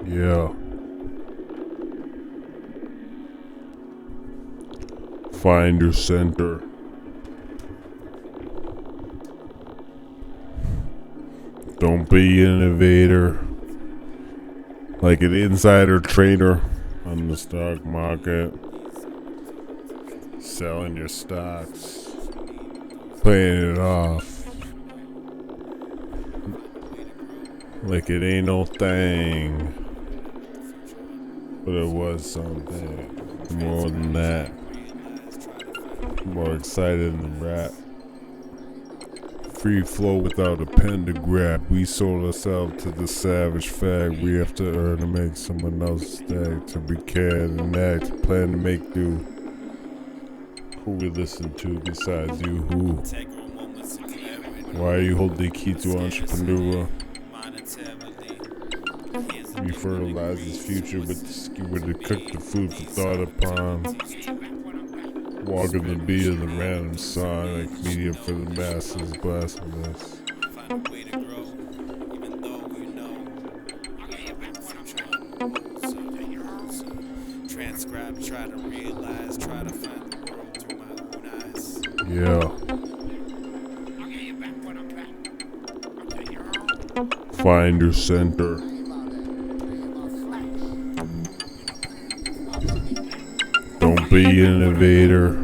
Yeah. Find your center. Don't be an innovator. Like an insider trader on the stock market. Selling your stocks. Playing it off. Like it ain't no thing. But it was something. More than that. More excited than rap. Free flow without a pen to grab. We sold ourselves to the savage fag. We have to earn to make someone else stag. To be cared and act. Plan to make do. Who we listen to besides you? Who? Why are you holding the key to entrepreneur? We fertilize his future with the skewer to cook the food for thought upon. Walking the beat of the random song, like media for the masses, blasphemous. Transcribe, try to realize, try to find the world through my own eyes. Yeah. Find your center. Don't be an innovator.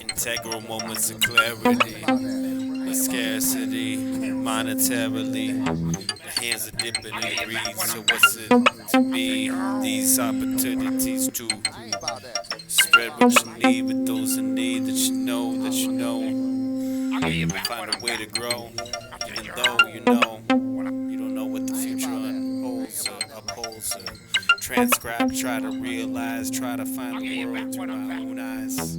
Integral moments of clarity, the scarcity, monetarily. The hands are dipping in greed, so what's it to me? These opportunities to spread what you need with those in need that you know. Find a way to grow, even though you don't know what the future unfolds or upholds. Transcribe, try to realize, try to find the world through my own eyes.